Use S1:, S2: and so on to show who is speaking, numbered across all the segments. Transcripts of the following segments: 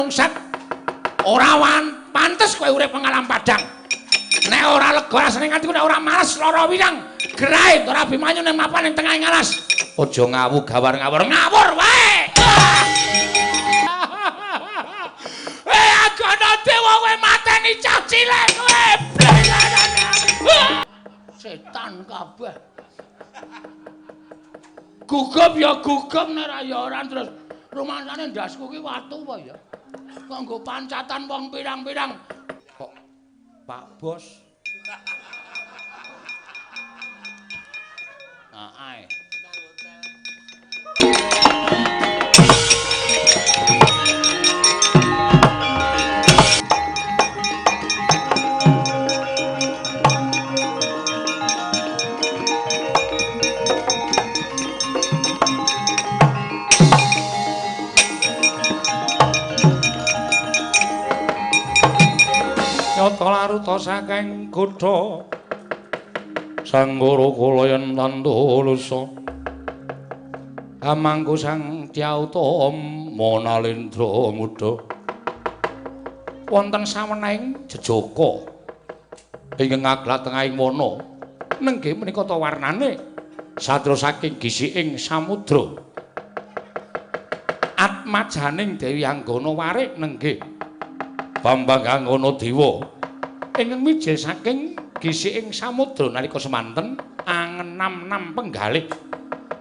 S1: Mungsat ora pantes kowe urip ing alam padang. Nek ora lega rasane atiku nek ora males lara wirang, gerahe Ndara Abimanyu ning mapan ning tengahing alas. Aja ngawu gawar-ngawur, ngawur wae. Agana dewa kowe mateni cah cilik kowe. Setan kabeh. Gugup ya gugup nek ra ya ora terus rumangsane ndasku ki watu apa ya? Kanggo pancatan wong pirang-pirang. Kok Pak Bos. Nah, ae. Nyata laruta saking kutha Sanggara kulayan tandulusa amangku sang Tyauta Manalendra muda wonten sawenehing jejaka ingkang ngaglat tengahing wana nenggih menika ta warnane satya saking gisiking samudra atmajaning Dewi Anggana warik nenggih Bambang Anggana Dewa ingkang mijil saking gisiking samudra nalika semanten angenam-nam penggalih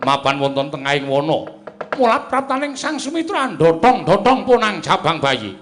S1: mapan wonten tengahing wana mulat praptaning Sang Sumitra ndotong-dotong punang jabang bayi.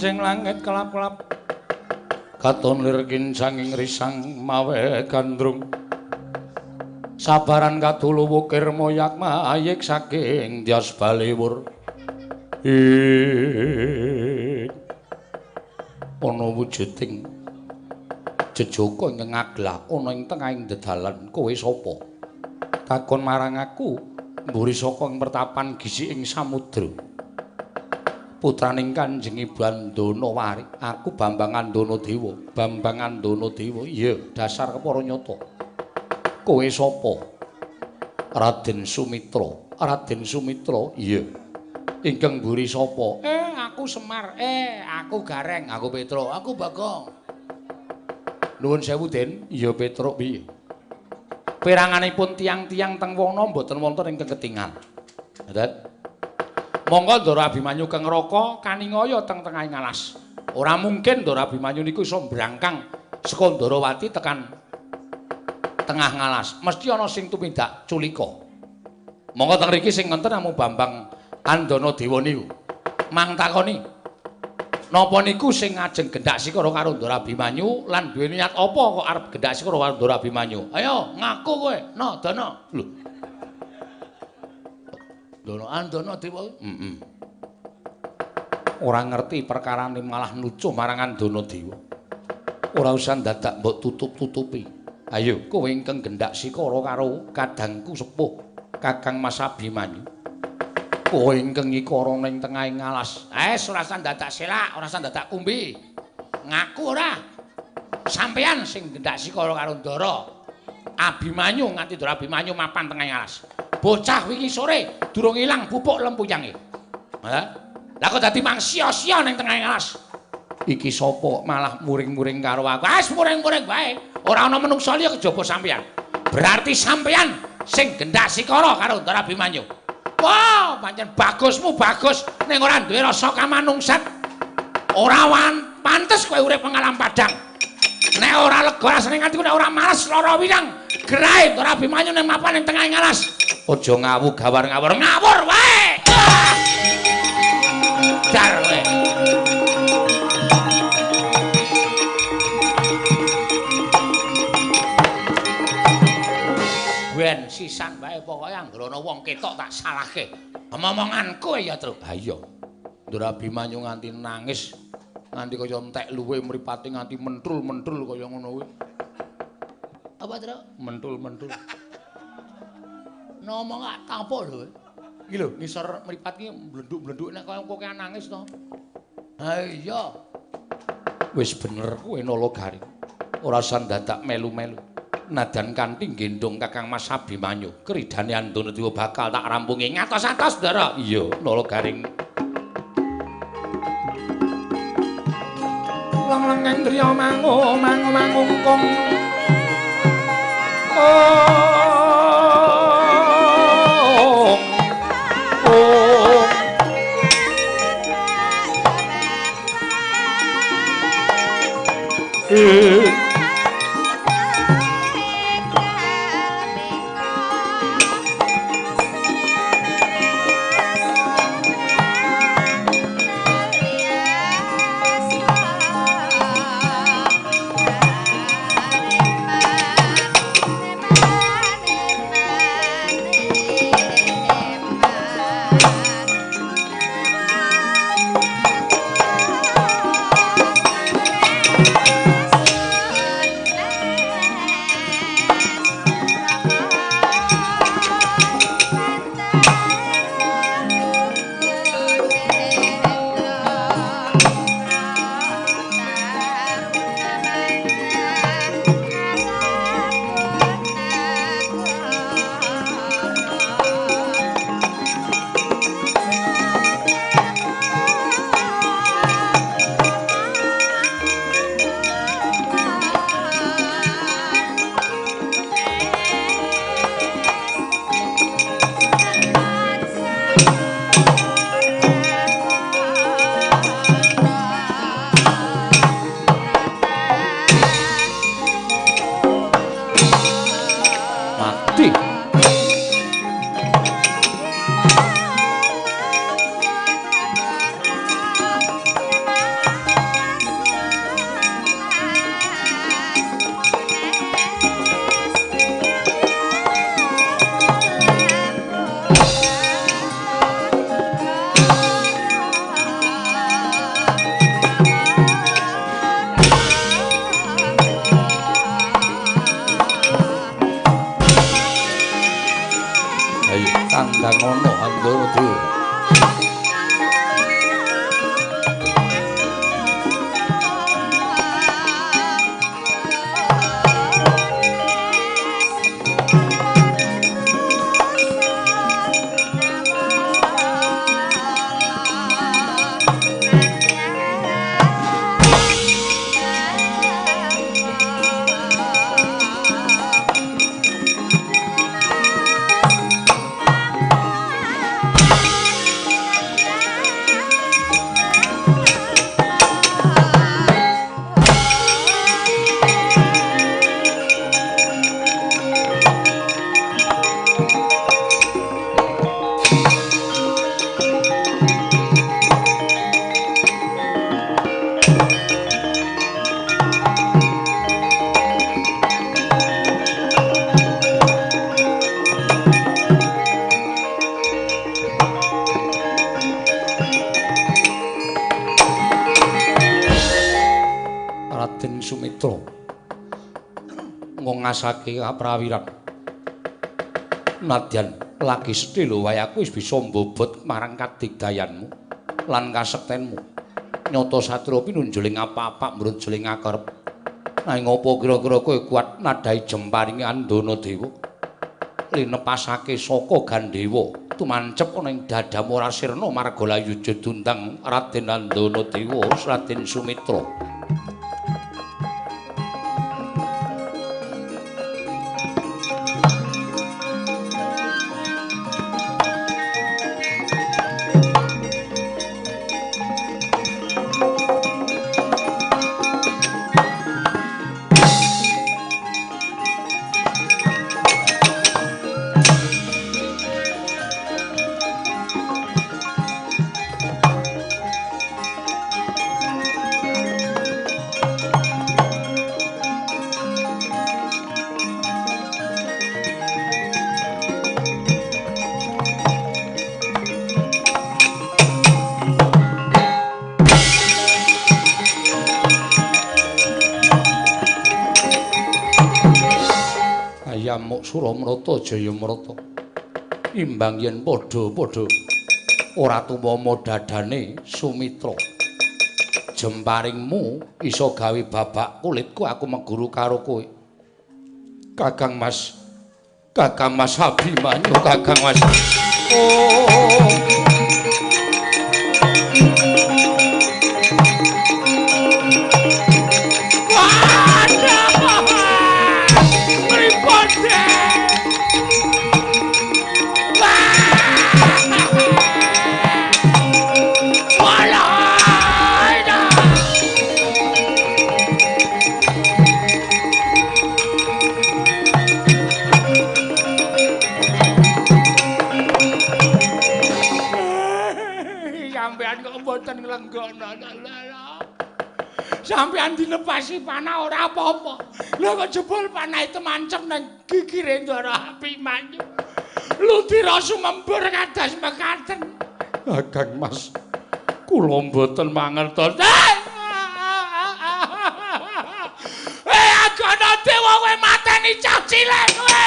S1: Langit kelap-kelap katon lir kincanging risang mawe gandrung sabaran kadulu wukir moyak mayik saking Dyas Baliwur ana wujuding jejaka ingkang ngaglah ana ing tengahing dedalan kowe sapa takon marang aku mburi saka ing pertapan gisiking samudra putraning Kanjeng Ibu Andana Warik aku Bambang Andana Dewa Bambang Andana Dewa iya dasar kepara nyata kowe sapa Raden Sumitra Raden Sumitra iya ingkang mburi sapa aku Semar aku Gareng aku Petruk aku Bagong nuwun sewu Den iya Petruk piye peranganipun tiang-tiang teng wana mboten wonten ingkang ketingal Dad monggo Ndara Abimanyu keng Raka kaningaya teng tengahing alas. Ora mungkin Ndara Abimanyu niku iso mbrangkang saka Ndarawati tekan tengah ngalas. Mesti ana sing tumindak culika. Monggo teng mriki sing wonten namung Bambang Andana Dewa niku. Mang takoni. Napa niku sing ngajeng gendhak sikara karo Ndara Abimanyu lan duwe niat apa kok arep gendhak sikara karo Ndara Abimanyu? Ayo ngaku kowe. No, Dana. Lho. Dono Andana Dewa. Ora ngerti perkarane malah nucuh marang Andana Dewa. Ora usah dadak mbok tutup-tutupi. Ayo kowe ingkang gendhak sikara karo kadangku sepuh Kakang Mas Abimanyu. Kowe ingkang ikara ning tengahing alas. Ora usah dadak selak, ora usah dadak kumbi. Ngaku ora. Sampeyan sing gendhak sikara karo Ndara Abimanyu nganti Ndara Abimanyu mapan tengahing alas. Bocah wingi sore durung ilang pupuk lempuyange. Lah kok dadi mang sia-sia ning tengah alas. Iki sapa malah muring-muring karo aku. Wis muring-muring wae. Ora ana menungsa liya kejaba sampeyan. Berarti sampeyan sing gendhak sikara karo Ndara Abimanyu. Wah, pancen bagusmu bagus. ning ora duwe rasa kamanungsan. Ora pantes kowe urip ing alam padang. Nek ora lega rasane atiku, nek ora males lara winang, grahe ora Abimanyu ning mapan ing tengahing alas. Aja ngawu gawar-ngawur, ngawur wae. Dar wae. Ben sisan wae pokoke anggere ana wong ketok tak salahke. Omonganku ya, Tru. Ha iya. Ndur Abimanyu nganti nangis. Nganti kaya entek luwe mripate nganti mentrul-mentrul kaya ngono kuwi. Apa, Tru? Mentul-mentul. Ngomong apa lho? Iki lho, ngisor mripat ki blenduk-blenduk nek kaya kowe nangis to. Ha iya. Wis bener kowe Nalagaring. Ora usah dadak melu-melu. Nadan kanthi gendong Kakang Mas Abimanyu, kridane Andanadewa bakal tak rampungi ngatos-atos, Ndara. Iya, Nalagaring. Lang-lang driya mangungkung. Ngasake kaprawiran nadyan lagi sedhe lho wae aku wis bisa mbobot marang kadigdayanmu lan kasektenmu nyata satria pinunjuling apa-apa mrunjuling akerep nanging apa kira-kira kowe kuat nadhahi jemparing Andanadewa linepasake saka Gandhewa tumancep ana ing dadamu ora sirna margalayu judundang Raden Andanadewa Raden Sumitra. Suramrata Jayamrata. Imbang yen padha-padha ora tumpama dadane Sumitra. Jemparingmu iso gawe babak kulitku aku meguru karo kowe. Kakang Mas Abimanyu, Kakang Mas. Oh.
S2: Mboten nglenggana sampeyan dilepasi panah ora apa-apa. Lha kok jebul panah temancep nang gigire Ndara Abimanyu. Ludira sumembur kados mekaten.
S1: Kakang Mas, kula mboten mangertos.
S2: Agana dewa kowe mateni cah cilik kowe.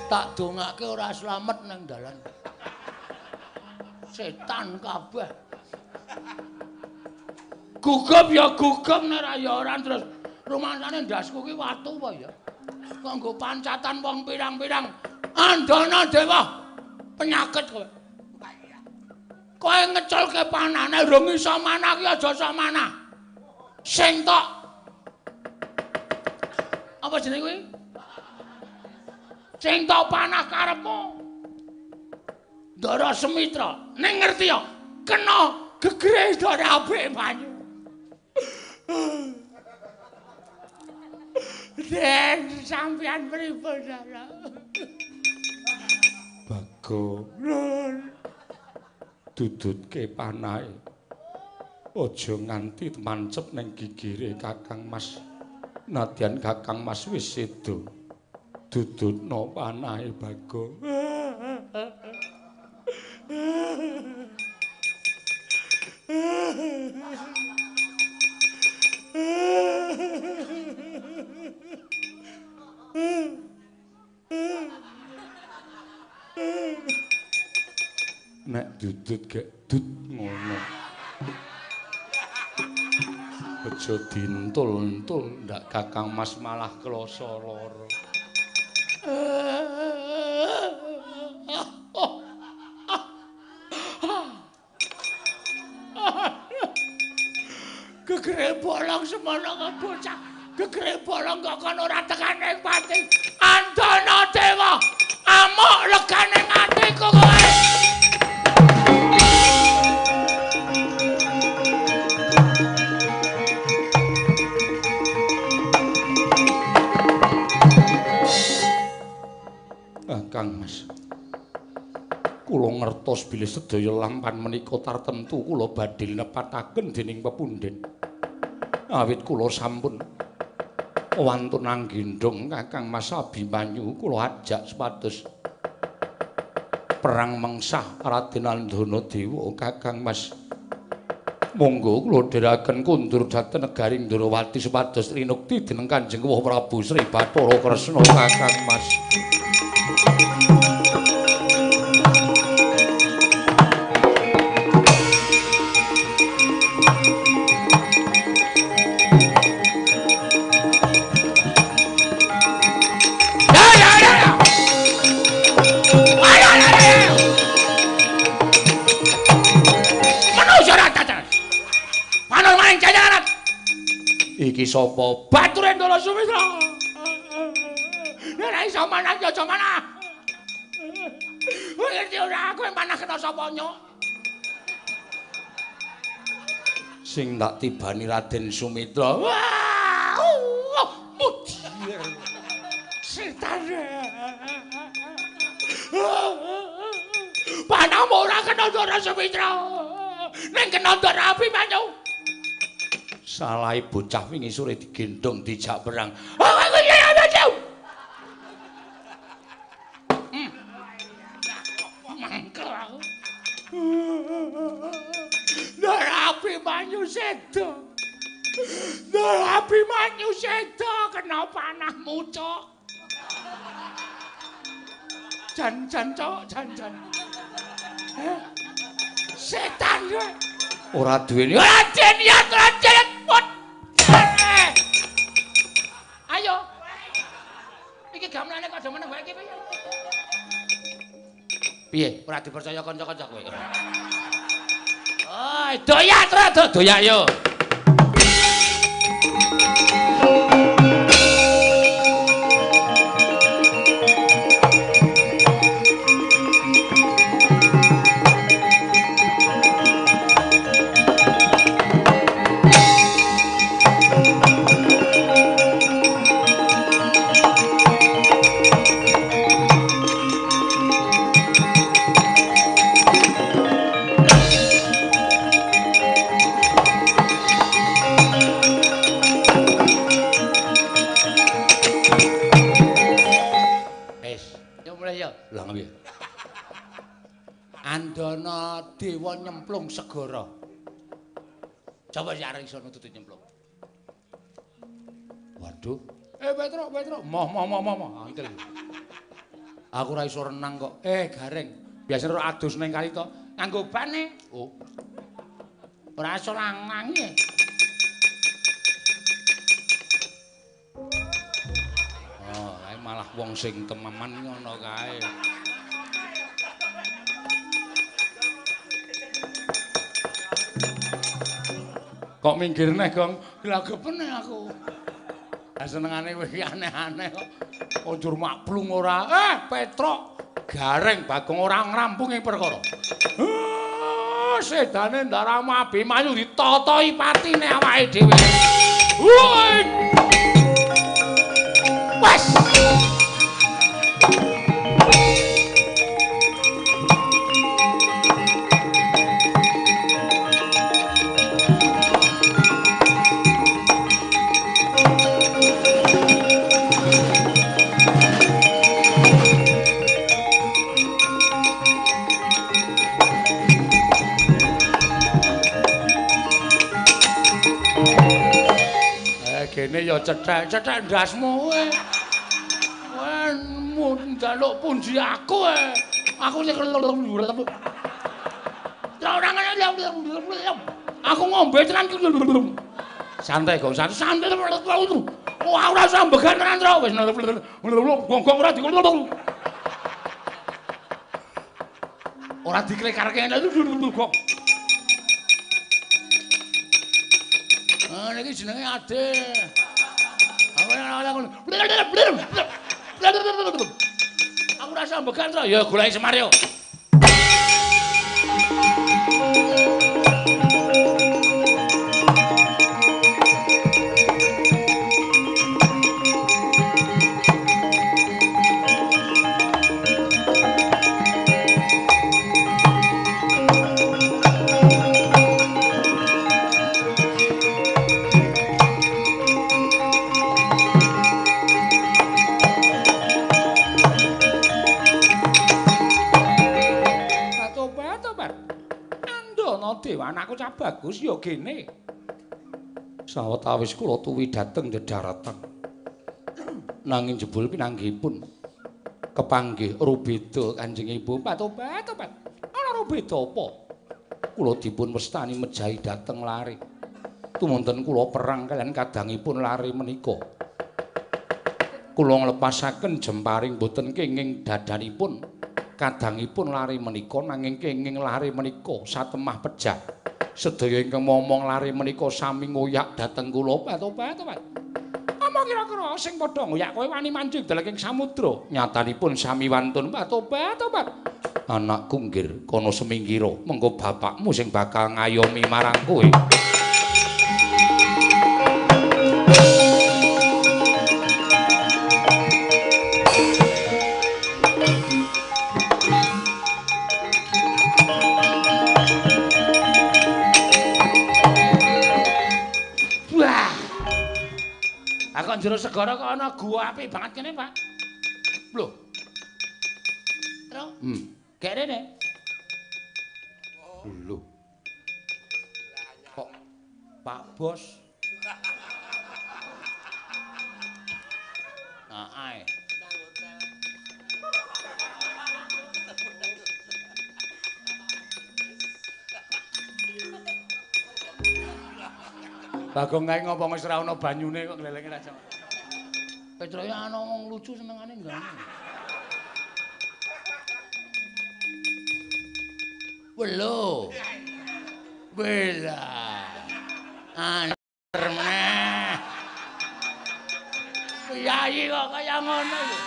S2: Tak dongake ora slamet nang dalan. Setan kabeh. Gugup ya gugup nek ra ya ora terus rumangsane ndasku ki watu apa ya? Kanggo pancatan wong pirang-pirang. Andana dewa penyakit kowe. Kowe ngeculke panane rung iso manah ki aja iso manah. Sing tok. Apa jenenge kuwi? Sing tok panah karepmu. Ndara Sumitra, ning ngerti ya, kena gegere Ndara Abimanyu. Den sampeyan pripun, Ndara?
S1: Bago, dudutke panahe. Aja nganti mancep ning gigire Kakang Mas. Nadyan Kakang Mas wis sedo. Dudutno panahe Bago. Nek dudut gek dut ngono. Aja dintul-entul ndak Kakang Mas malah kloso lara.
S2: Gegere bolong semono kok bocah. Gegere bolong kok kon ora tekan ning pati. Andana dewa, amuk legane atiku kowe.
S1: Kang Mas, kula ngertos bilih sedaya lampan menika tartemtu kula badhe nepataken dening pepundhen. Awit kula sampun wantun anggendhong Kakang Mas Abimanyu kula ajak supados perang mengsah Raden Andana Dewa. Kakang Mas, monggo kula dherekaken kundur dhateng negari Ndarawati supados rinukti dening Kanjeng Prabu Sri Bathara Kresna. Kakang Mas. Iki sapa?
S2: Bature Ndara Sumitra. Nek iso manah ya aja manah. Ngerti ora kowe manah kena sapa nyuk?
S1: Sing tak tibani Raden Sumitra.
S2: Wah! Mudier. Setan. Panahmu ora kena Ndara Sumitra. Ning kena Ndara Abimanyu.
S1: Salahe bocah wingi sore digendhong dijak perang.
S2: Abimanyu sedo. Abimanyu sedo kena panahmu, Cok. Jan, Cok, jan. Setan kowe.
S1: Ora duweni.
S2: Raden ya Raden. Ayo. Iki gamelane kok do meneng wae iki piye? Piye? Ora dipercaya kanca-kanca kowe. Oh, doyak terus doyak yo. Lah piye? Andana dewa nyemplung segara. Coba ya arek iso nututi nyemplung. Waduh. Petruk. Moh. Antil. Aku ora iso renang kok. Gareng. Biasane ora adus ning kali to. Nganggo bane. Oh. Ora iso lanangi. Malah wong sing tememan ngono kae. Kok minggir neh, Gong? Glagepene aku. Lah senengane kowe iki aneh-aneh kok. Konjur maklung ora. Petruk. Gareng Bagong ora ngrampungi perkara. Sedane Ndarama Abimanyu ditotoi patine awake dhewe. Woi! Wes! Kene ya cethek ndasmu kowe. Kowe njaluk pundi aku kowe. Aku sing aku ngombe tenan. Santai, Gong. Santai. Wah, ora usah mbegan tenan, Tru. Wis gong-gong ora dikul. Ora diklekarke Gong. Niki jenenge Ade. Aku rasa mbegan to ya goleki Semar yo. Dewa anakku cah bagus ya gene. Sawetawis kula tuwi dhateng dedharetan. Nanging jebul pinanggihipun kepanggih rubeda Kanjeng Ibu. Tobat. Ana rubeda apa? Kula dipun westani mejahi dhateng lare. Tumunten kula perang kaliyan kadangipun lare menika. Kula nglepasaken jemparing boten kenging dadanipun. Kadangipun lari menika nanging kenging lari menika satemah pejah. Sedaya ingkang momong lari menika sami ngoyak dhateng kula. Tobat. Apa kira-kira sing padha ngoyak kowe wani mancing dalaking samudra? Nyatanipun sami wantun. Tobat. Anakku nggir kono semingkira mengko bapakmu sing bakal ngayomi marang kowe. Kok jero segara kok ana gua apik banget kene, Pak. Lho. Tru. Gek rene. Lho. Bos. Nah, ae. Bagong kae ngopo wis ora ana banyune kok glelenge ra jam. Petroke ana wong lucu senengane nggane. Welo. Bela. Anter meneh. Piyayi kok kaya ngono lho.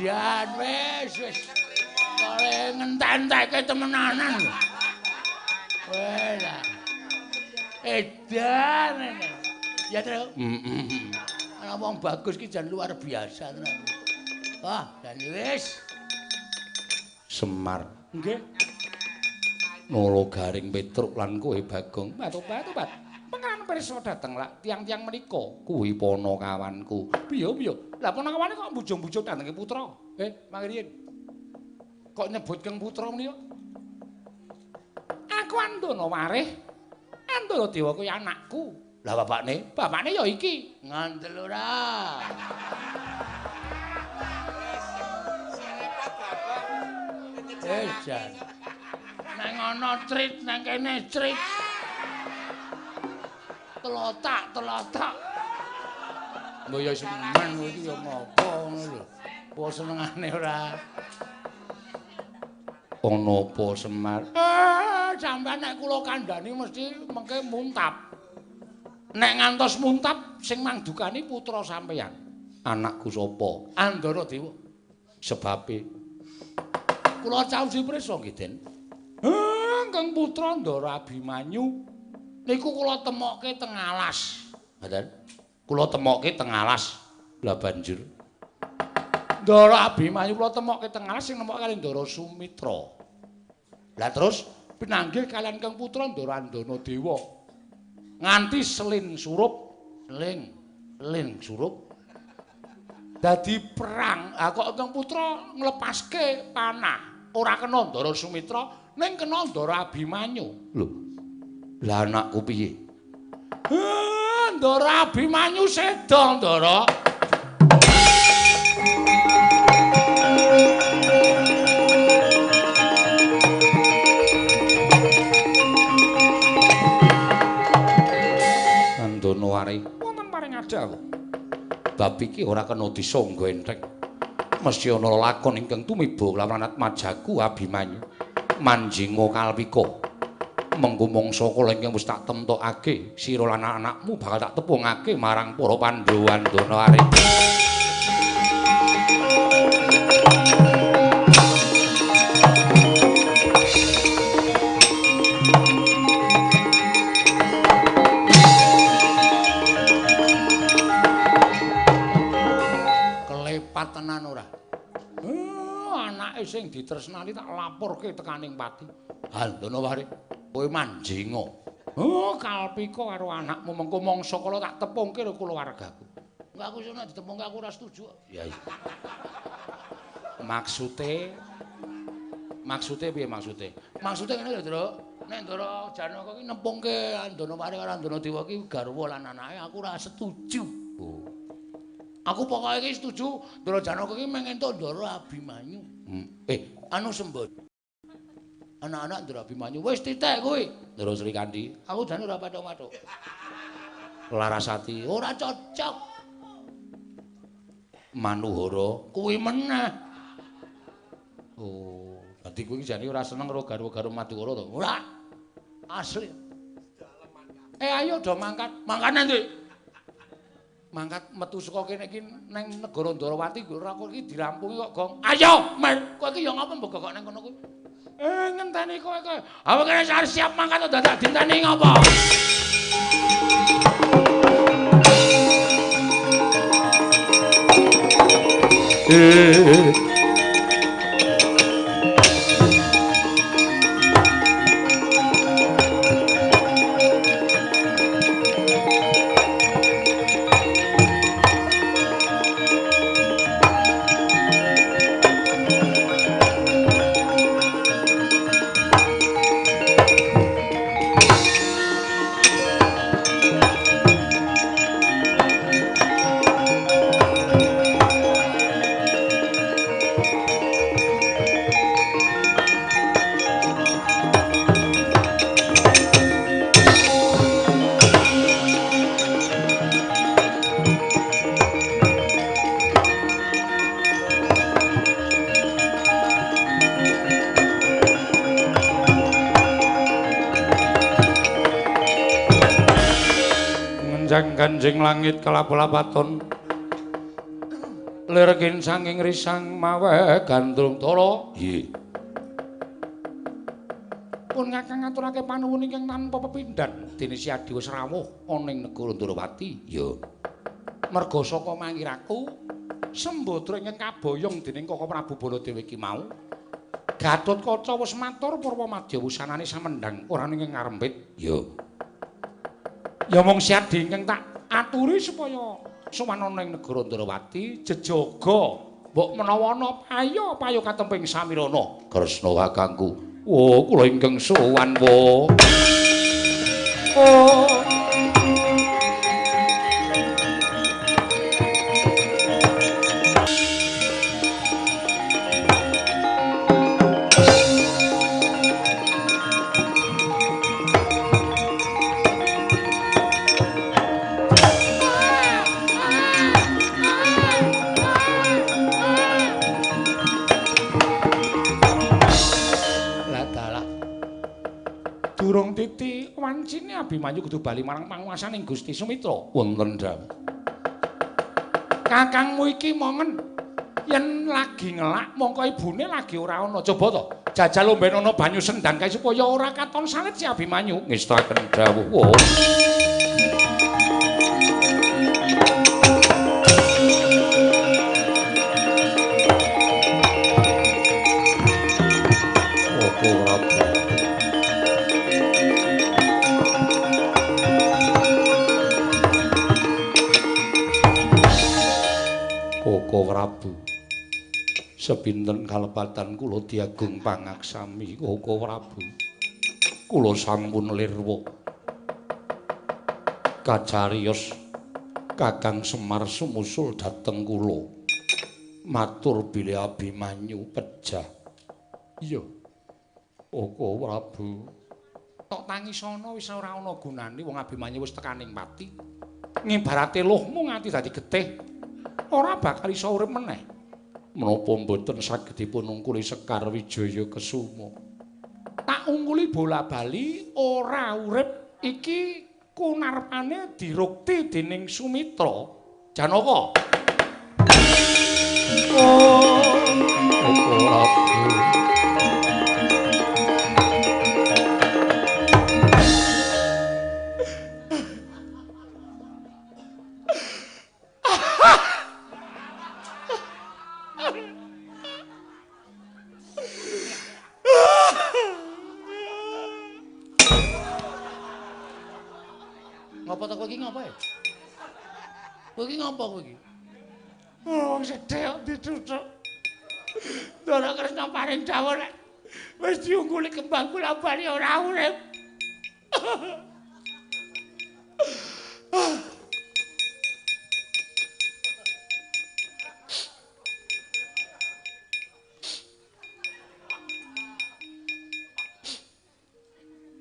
S2: Jan wis. Kare ngenten-enteke temenanan lho. Wela. Edan. Ya, Tru. Ana wong bagus ki jan luar biasa tenan. Wah, dan wis.
S1: Semar.
S2: Nggih.
S1: Nolo Garing Petruk lan kowe Bagong. Tobat. Pengen pirsa dateng lak tiang-tiang menika kuwi ponokawanku. Piye? Lah ponokawane kok bujung-bujung datenge putra? Mangriyen. Kok nyebut keng putra menika? Aku Andana Warih. Andana Dewa kuwi anakku. Lah bapakne ya iki.
S2: Ngandel ora. Jan. Nang ana trit nang kene trit. Telotak.
S1: Mbok ya semen iki ya ngopo ngono lho.
S2: Apa senengane ora?
S1: Ana apa Semar?
S2: Sampeyan nek kula kandhani mesti mengke muntap. Nek ngantos muntap sing mangdukani putra sampeyan.
S1: Anakku sapa?
S2: Andana Dewa.
S1: Sebabe
S2: Kula caosi prisa nggih, Den. Kang putra Ndara Abimanyu niku kula temokke teng alas.
S1: Ngoten. Kula temokke teng alas. Lah banjur
S2: Ndara Abimanyu kula temokke teng alas sing nemokke kali Ndara Sumitra. Lah terus pinanggih kalian Kang putra Ndara Andana Dewa. Nganti selin surup, selin surup. Dadi perang. Kok Kang putra nglepaske panah. Ora kena Ndara Sumitra, ning kena Ndara Abimanyu.
S1: Lho. Lah anakku piye?
S2: Ndara Abimanyu seda, Ndara.
S1: Andana Warih, wonten paring adhaku. Bab iki ora kena disangga entheng. Mesti ana lakon ingkang tumiba kelawan Majaku Abimanyu. Manjinga kalpika. Mengko mangsa kala ingkang wis tak temtokake, sira lan anak-anakmu bakal tak tepungake marang para Pandhawa Andana Warih.
S2: Kelepat tenan ora? Anake sing ditresnani tak laporke tekaning pati. Andana Warih, kowe manjinga. Kalpika karo anakmu mengko mangsa kala tak tepungke karo kulawargaku. Enggak aku nek ditepungke aku ora setuju.
S1: Ya iya. Maksude piye maksude?
S2: Maksude ngene lho, Ndra. Nek Ndara Janaka ki nempungke Andana Warih karo Andana Dewa ki garwa lan anake aku ora setuju.
S1: Oh.
S2: Aku pokoke iki setuju Ndara Janaka ki mengentuk Ndara Abimanyu. Anu sembod. Anak-anak Ndara Abimanyu wis titik kuwi.
S1: Ndara Srikandi,
S2: Aku jane ora pathok-pathok.
S1: Larasati,
S2: Ora cocok.
S1: Manuhara,
S2: Kuwi meneh.
S1: oh, dadi kowe iki jane ora seneng karo garwa-garwa Madukara to?
S2: Ora. Asli. Ayo do mangkat. Mangkane ndi? Mangkat metu saka kene iki ning negara Ndarawati ora kok iki dirampungi kok, Gong. Ayo, Mer. Kowe iki ya ngapa mbok kok ning kono kuwi? Ngenteni kowe. Apa kene siap mangkat dadak dinteni ngapa?
S1: enjang ganjing langit kelap-lapaton lirgin sanging risang mawe gandrung tara nggih pun kakang ngaturake panuwun ingkang tanpa pepindhan dene Si Adi wis rawuh ana ing negara Ndarawati ya merga saka mangiraku Sembadra ingkang kaboyong dening Kaka Prabu Baladewa iki mau Gatotkaca wis matur Purwamadya wusanane samendhang ora ning ngarempit ya mung Si Adi ingkang tak aturi supaya sowan ana ing negara Ndarawati jejaga mbok menawa ana payo katemping samirana Kresna kakangku. Oh, kula ingkang sowan wa. Oh. Durung titi wancine Abimanyu kudu bali marang panguwasaning Gusti Sumitra. Wonten dawuh. Kakangmu iki mongen yen lagi ngelak mongko ibune lagi ora ana. Coba to jajal omben ana banyu sendang kae supaya ora katon salit si Abimanyu. Ngestaken dawuh. Wow. Koko Prabu sepinten kalepatan kula diagung pangaksami Koko Prabu kula sampun lirwa kacariyos Kakang Semar sumusul dhateng kula matur bilih Abimanyu pejah iya Koko Prabu tok tangisana wis ora ana gunane wong Abimanyu wis tekaning pati ngibarate luhmu nganti dadi getih ora bakal iso urip meneh menapa mboten saged dipun ungkuli Sekar Wijaya Kesuma tak ungkuli bola-bali ora urip iki kunarpane dirukti dening Sumitra Janaka ora Ngapa to kowe iki ngapa ya? Kowe iki ngapa kowe iki? Wong sedhek kok dituthuk. Ndara Kresna paring dawuh nek wis diungguli kembang bola-bali ora urip.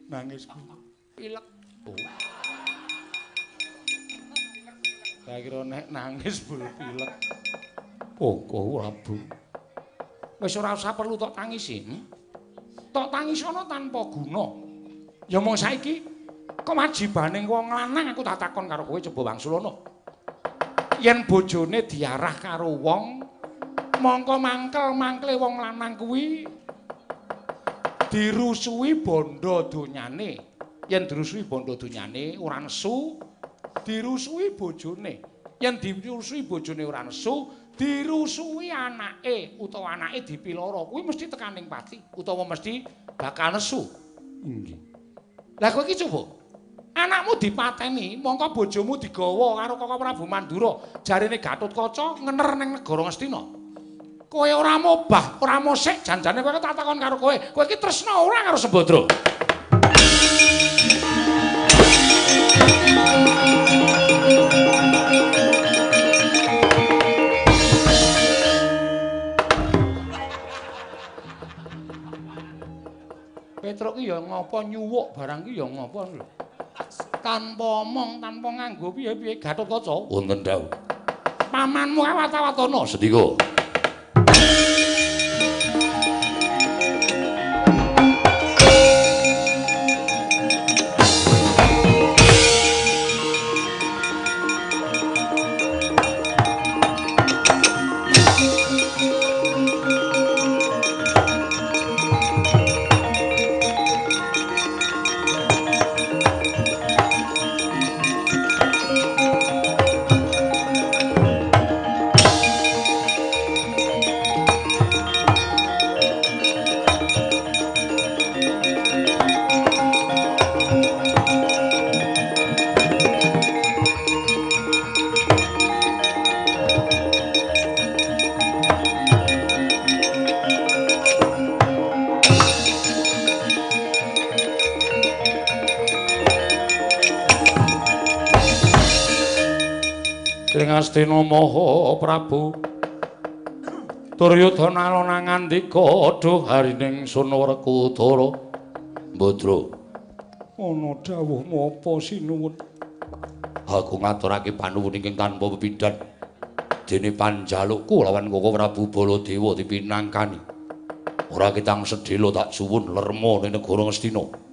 S1: Nangis pilek. Oh. Saya kira nek nangis bul pilek. Koko Prabu. Wis ora usah perlu tok tangisi. Tok tangisana tanpa guna. Ya mung saiki kewajibaning wong lanang aku tak takon karo kowe coba wangsulana. Yen bojone diarah karo wong, mongko mangkel-mangkle wong lanang kuwi dirusui bondo donyane. Yen dirusui bondo donyane ora nesu, dirusui bojone. Yen dirusui bojone ora nesu, dirusui anake utawa anake dipiloro. Kuwi mesti tekaning pati utawa mesti bakal nesu. Nggih. Lah kowe iki coba anakmu dipateni, mongko bojomu digawa karo Kaka Prabu Mandura. Jarine Gatotkaca ngener ning negara Ngastina. Kowe ora mobah, ora mosik, janjane kowe tak takon karo kowe. Kowe iki tresna ora karo Sembadra? Petruk ki ya ngapa nyuwuk barang ki ya ngapa lho. Tanpa omong, tanpa nganggo piye-piye Gatotkaca. Wonten dawuh. Pamanmu awat-awatana sendika. Ing Astina Maha Prabu Duryudana nalona ngandika aduh harining Sunwerkudara Mbadra ana dawuh napa sinuwun aku ngaturake panuwun ingkang tanpa pepindhan dene panjalukku lawan Koko Prabu Baladewa dipinangkani ora ketang sedhela tak suwun lerma ning negara Ngastina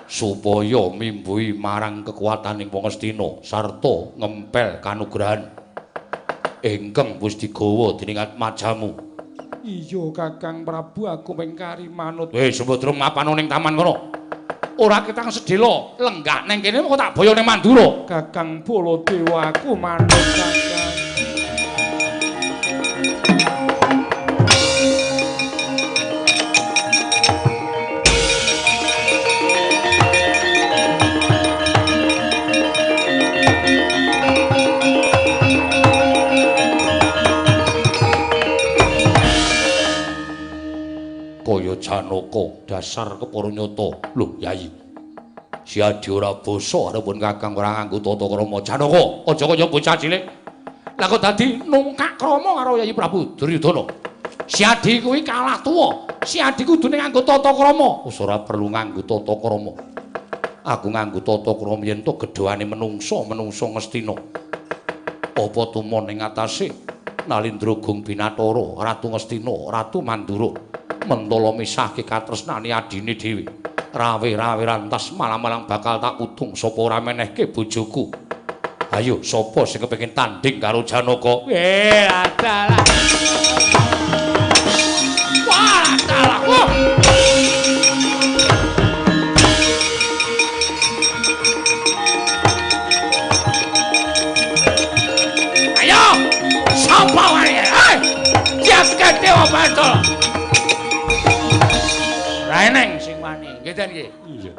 S1: supaya mimbuhi marang kekuataning wong Ngastina sarta ngempel kanugrahan ingkang wis digawa dening Atmajamu. Iya Kakang Prabu aku mengkari manut. Sembadra mapan ning taman kono. Ora ketang sedhela lenggah ning kene kok tak boyo ning Mandura. Kakang Baladewa aku manut Kakang. Kaya Janaka dasar kepara nyata. Lho, Yayi. Si Adi ora basa arepun Kakang ora nganggo tata krama. Janaka, aja kaya bocah cilik. Lah kok dadi nungkak krama karo Yayi Prabu Duryudana. Si Adi kuwi kalah tuwa. Si Adi kudune nganggo tata krama. Wis ora perlu nganggo tata krama. Aku nganggo tata krama yen to gedhoane menungsa Ngastina. Apa tumon ing atase Nalindra Gung Binathara, Ratu Ngastina, Ratu Mandura. Mentala misahke katresnane adine dhewe. Rawe-rawe rantas malang-malang bakal tak udung sapa ora menehke bojoku. Ayo sapa sing kepengin tanding karo Janaka? Adalah. Wah, adalah. Ayo, sapa wae? Jaket Dewa Batara. Raeneng sing wani, nggih Den nggih. Iya.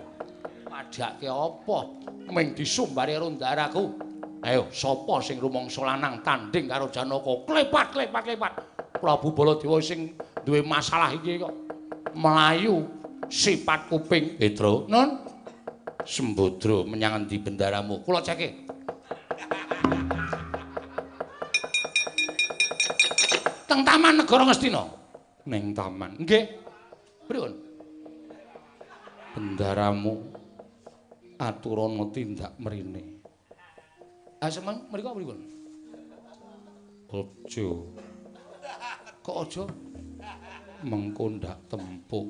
S1: Padake apa? Ming disumbari rondaraku. Ayo, sapa sing rumangsa lanang tanding karo Janaka? Klepat. Prabu Baladewa sing duwe masalah iki kok melayu sipat kuping. Petra, Nun. Sembadra menyang endi bendaramu? Kula ceke. Teng taman negara Ngastina. Ning taman. Nggih. Pripun? Bendaramu aturana tindak mrene. Semeng mriku pripun? Aja. Kok aja? Mengko ndak tempuk.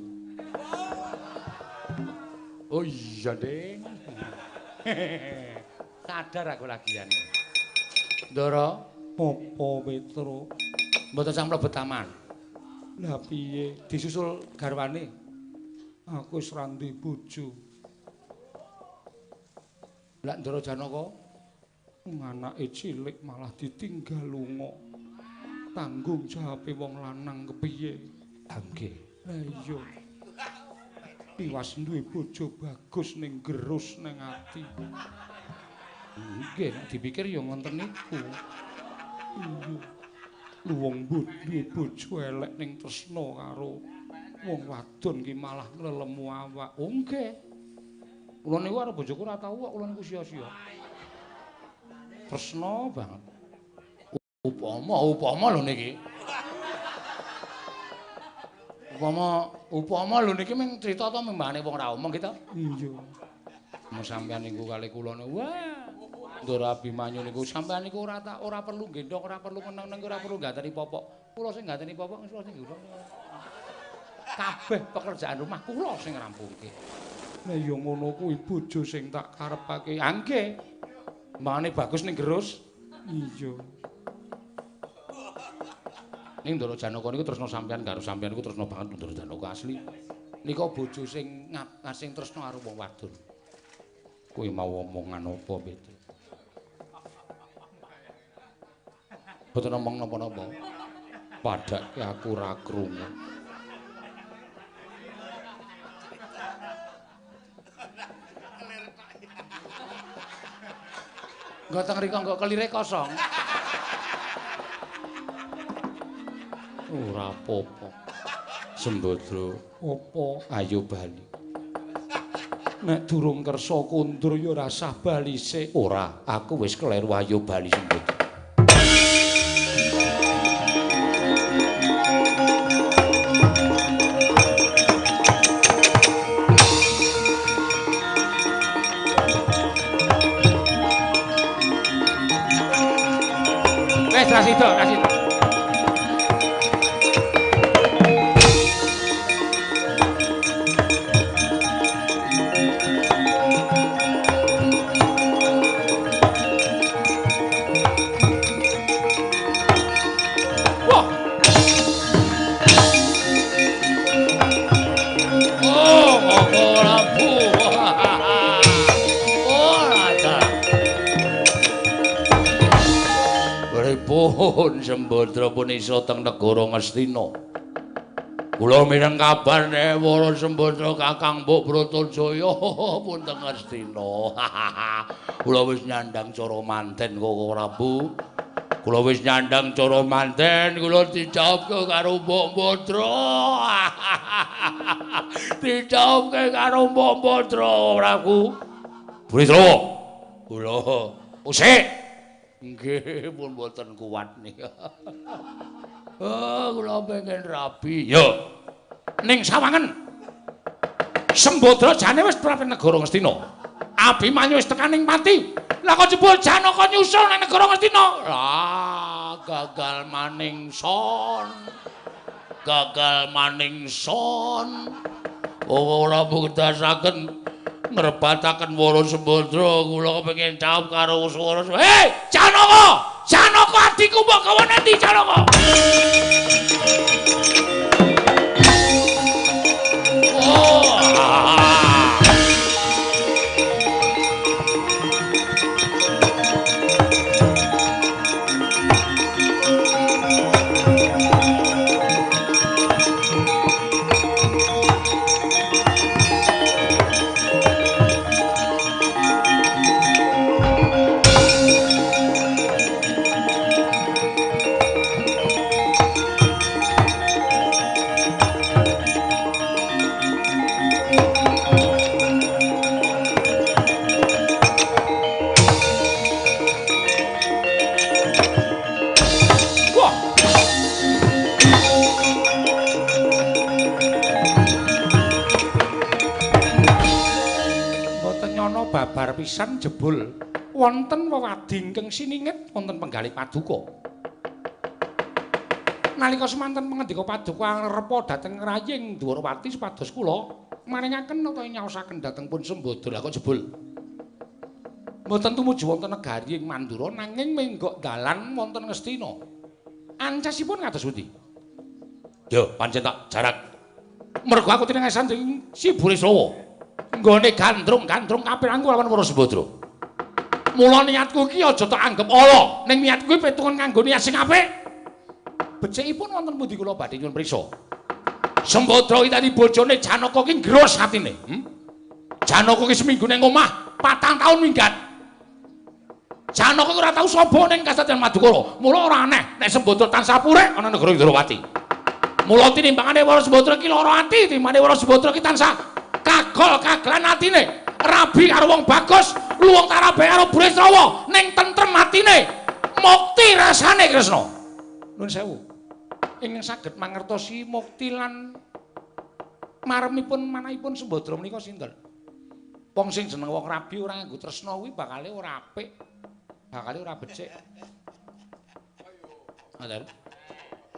S1: Oh iya, Ding. Sadar aku lagian. Ndara, apa Petra? Mboten sang mlebet taman. Lah piye? Disusul garwane? Aku wis randhe bojo. Lah Ndara Janaka anake cilik malah ditinggal lunga. Tanggung jawabe wong lanang kepiye? Nggih. Lah iya. Tiwas duwe bojo bagus ning gerus ning ati. Nggih, nek dipikir ya ngoten niku. Iya. Wong duwe bojo elek ning tresna karo wong wadon ki malah nglelemu awak. Oh nggih. Kula niku karo bojoku ora tau kok kula niku sia-sia. Tresna banget. Upama lho niki. Upama lho niki mung crita ta mbane wong ra omong gitu. Iya. Mun sampean niku kali kula niku wah. Ndara Abimanyu niku sampean niku ora perlu gendong, ora perlu meneng-neng, ora perlu ngateni popok. Kula sing ngateni popok kula sing gendong. Kabeh pekerjaan rumah kula sing ngrampungke. Lah ya ngono kuwi bojo sing tak karepake. Nggih. Mangane bagus ning gerus. Iya. Ning Ndara Janaka niku tresna sampean karo sampean niku tresna banget Ndara Janaka asli. Nika bojo sing sing tresna karo wong wadon. Kuwi mau omongan apa, Petru? Boten omong napa-napa. Padake aku ora krungu. Engko teng rika engko kelire kosong. Ora apa-apa. Sembadra, apa ayo bali. Nek durung kersa kundur ya ora sah bali sik. Ora, aku wis kleru ayo bali Sembadra.
S2: Rasida.
S1: Pun Sembadra pun isa teng negara Ngastina. Kula mireng kabar nek Wara Sembadra Kakang Mbok Bratajaya pun teng Ngastina. Kula wis nyandang cara manten kok Prabu. Kula wis nyandang cara manten, kula dijawabke karo Mbok Badra. Dijawabke karo Mbok Badra, Prabu. Bratrawa. Kula usik. Nggih, pun mboten kuat nika. Kula pengen rabi. Yo. Ning sawangen. Sembadra jane wis prape negara Ngastina. Abimanyu wis tekaning pati. Lah kok jebul Janaka nyusul nang negara Ngastina. Lah, gagal maning son. Gagal maning son. Ora buktasaken ngrebataken Wara Sembadra, kula kepengin jawab karo swara. Hei, Janaka! Janaka adikku mbok gawe endi Janaka? Babar pisan jebul wonten wewadi ingkang siningit wonten penggalih paduka. Nalika semanten pangandika paduka repa dhateng raying Dwarawati supados kula maringaken utawi nyaosaken dhateng pun Sembadra. Kok jebul mboten tumuju wonten negari ing Mandura nanging menggok dalan wonten Ngastina. Ancasipun kados pundi? Yo, pancen tak jarak. Mergo aku tinengesan ing Siburisrawa. Nggone gandrung-gandrung kapirangku lawan Wara Sembadra. Mula niatku iki aja tak anggep ala, ning niatku iki petungan kanggo niat sing apik. Becikipun wonten pundi kula badhe nyuwun priksa. Sembadra iki tadi bojone Janaka ki ngros atine. Janaka ki seminggu ning omah, 4 taun minggat. Janaka ora tau sapa ning Kasatriyan Madukara. Mula ora aneh nek Sembadra tansah purih ana negara Dwarawati. Mula tinimbangane Wara Sembadra ki lara ati, timbangane Wara Sembadra ki tansah kagol-kagelan atine, rabi karo wong bagus, luwung tarabe karo Bratrawa, ning tentrem atine, mukti rasane Kresna. Nuwun sewu. Ingkang saged mangertosi mukti lan maremipun manahipun Sembadra menika sinten? Wong sing jeneng wong rabi ora nganggo tresna kuwi bakale ora apik, bakale ora becik. Ngoten.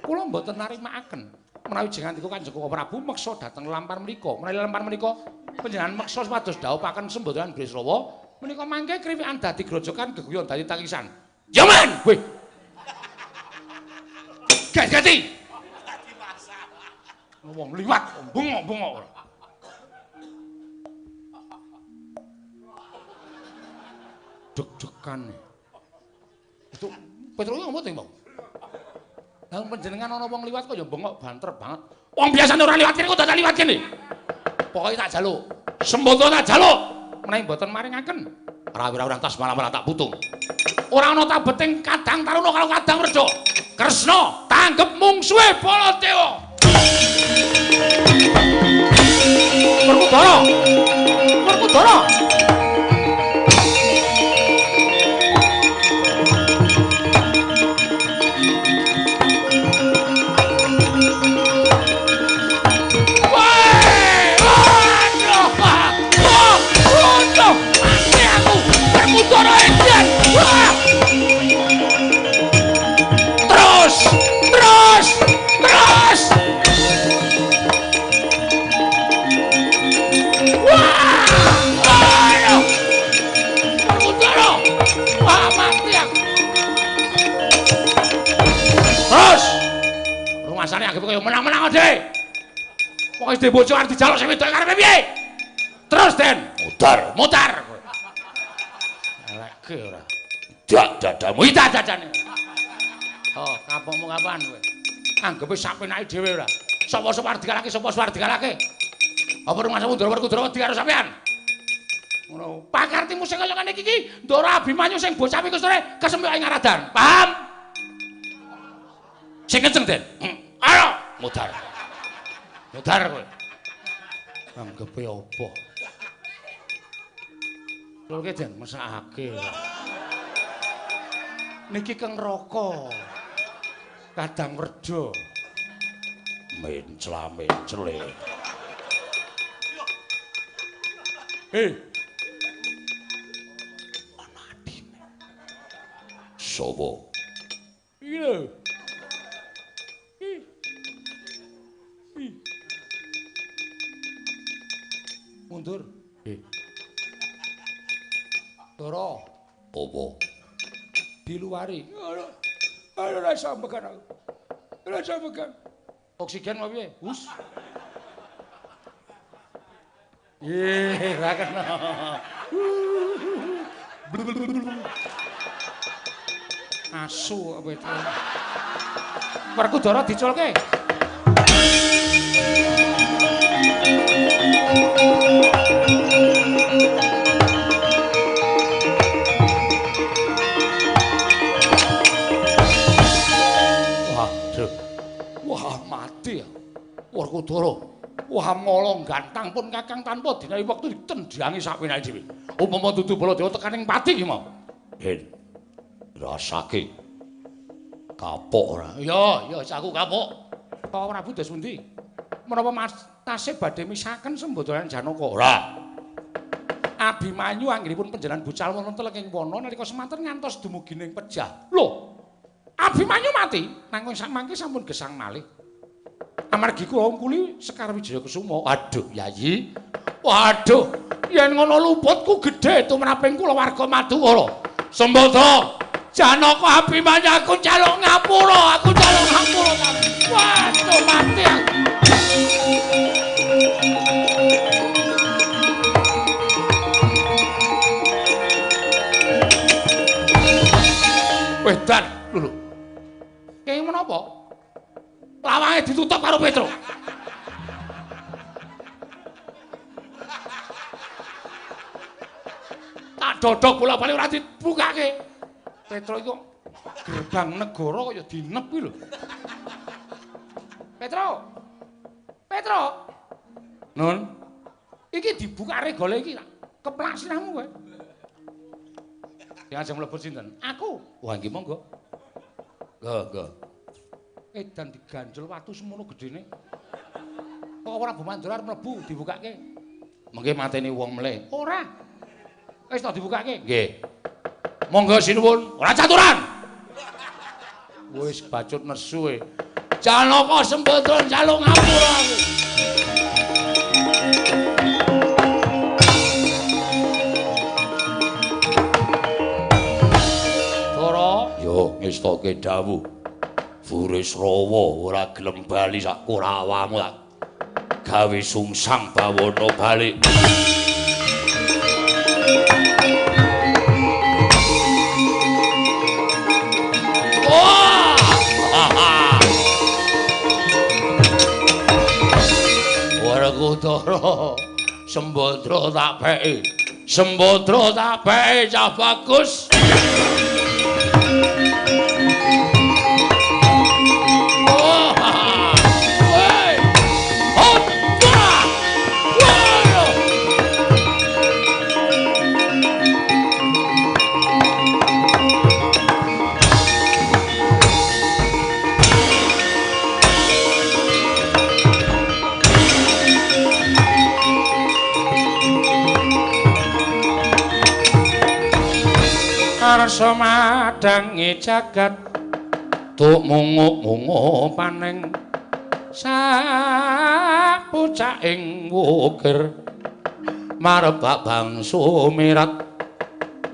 S1: Kula mboten narimakaken menawi jenengipun Kanjeng Prabu meksa dhateng lampar menika. Menawi lampar menika panjenengan meksa supados dhawuhaken Sembadra lan Bratrawa menika mangke kriwikan dadi grojokan geguyon dadi tangisan. Ya men, kowe. Gati. Wong liwat, bengok-bengok. Deg-degan. Itu Petrus ngomong teng, Bang. Lah panjenengan ana wong liwat kok ya bengok banter banget. Wong biasane ora liwat kene kok dadak liwat kene. Pokoke tak jaluk. Sembadra tak jaluk. Menawi mboten maringaken, ora tas malah tak putung. Ora ana tabeting Kadang Taruna karo Kadang Werda. Kresna tanggep mungsuhe Baladewa. Werkudara.
S2: Pade. Pokoke dhe bojo arep dijaluk sing wedok karepe piye? Terus Den, mutar. Eleke ora. Dadamu iki dadane. Oh, kampungmu kapan kowe? Anggepe sak penake dhewe ora. Sapa arep dikalake, sapa arep dikalake? Apa rumahmu Ndara wedi karo sampean? Ngono. Pakartimu sing kaya ngene iki Ndara Abimanyu sing bocah iku sore kesempet ing Aradan. Paham? Sing kenceng, Den. Ayo, mutar. Mutar kowe. Anggepe apa? Lho Den, mesakake. Niki keng raka. Kadang werda. Mencla-mencele. Ana adine. Sapa? Iya. Mundur. Dara. Apa? Diluari. Ayo ora sampekan aku. Ora sampekan. Oksigen mau piye? Hus. Ra kena. Asu apa itu? Werkudara diculke. Wah, mati ya. Werkudara. Wah, molong gantang pun Kakang tanpa dinawi wektu ditendangi sak penake dhewe. Upama dudu Baladewa tekaning pati ki mau. Den. Rasake. Kapok ora? Iya, saku kapok. Kok Prabu dos pundi? Menapa Mas tasih badhe misaken sembodolan Janaka? Ora. Abimanyu anggenipun panjenengan bucal wonten telenging wana nalika semanten ngantos dumugi ning pejah. Lho. Abimanyu mati nanging samangke sampun gesang malih. Amargi kula kuli Sekar Wijaya Kusuma. Aduh, Yayi. Waduh, yen ngono luputku gedhe tumraping kulawarga Madukara. Sembada Janaka Abimanyu aku caluk ngapura, Waduh, mati aku. Wedan, lho. Kaya menapa? Lawange ditutup karo Petro. Tak dodok bola-bali ora dibukake. Petro iku gerbang negara kaya dinep iki lho. Petro. Nun. Iki dibuka regole iki tak keplak sirahmu kowe. Yang ajeng mlebet sinten? Aku. Wah, nggih monggo. Nggih. Edan diganjel watu semono gedene. Kok ora Bumandra arep mlebu dibukake. Mengke mateni wong mleh. Ora. Wis tak dibukake. Nggih. Monggo sinuwun, ora caturan. Wis bacut nesu e. Janaka Sembadra njaluk ngapura aku. Dara, yo ngestoke dawuh. Burisrawa ora gelem bali sak Korawamu tak gawe sungsang bawana balik. Werkudara Sembadra tak peki cah bagus. Arsa madangi jagat tuk munguk-munguk paning sapucaking wukir marebak bangsu mirat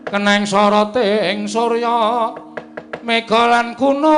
S2: keneng soroting surya mega lan gunung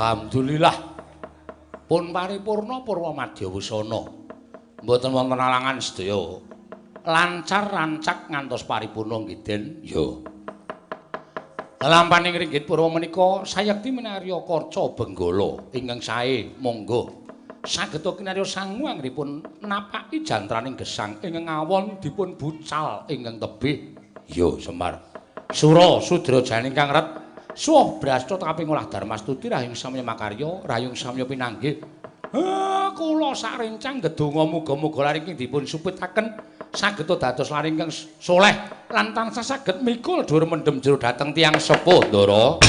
S1: Alhamdulillah. Pun paripurna purwa madya wusana. Mboten wonten alangan sedaya. Lancar rancak ngantos paripurna nggih Den. Ya. Lampaning ringgit purwa menika sayekti minarya Karca Benggala ingkang sae monggo. Sageta kinarya sangu anggenipun napaki jantraning gesang ingkang awon dipun bucal ingkang tebih. Ya Semar. Sura Sudra Jane ingkang ret suwah brasta kaping olah Darmastuti rahing samya makarya rayung samya pinanggih. Kula sarencang gedonga muga-muga laring dipun supitaken sageta dados laring ingkang soleh lan tansah saged mikul dhuwur mendhem jero dhateng tiyang sepuh Ndara.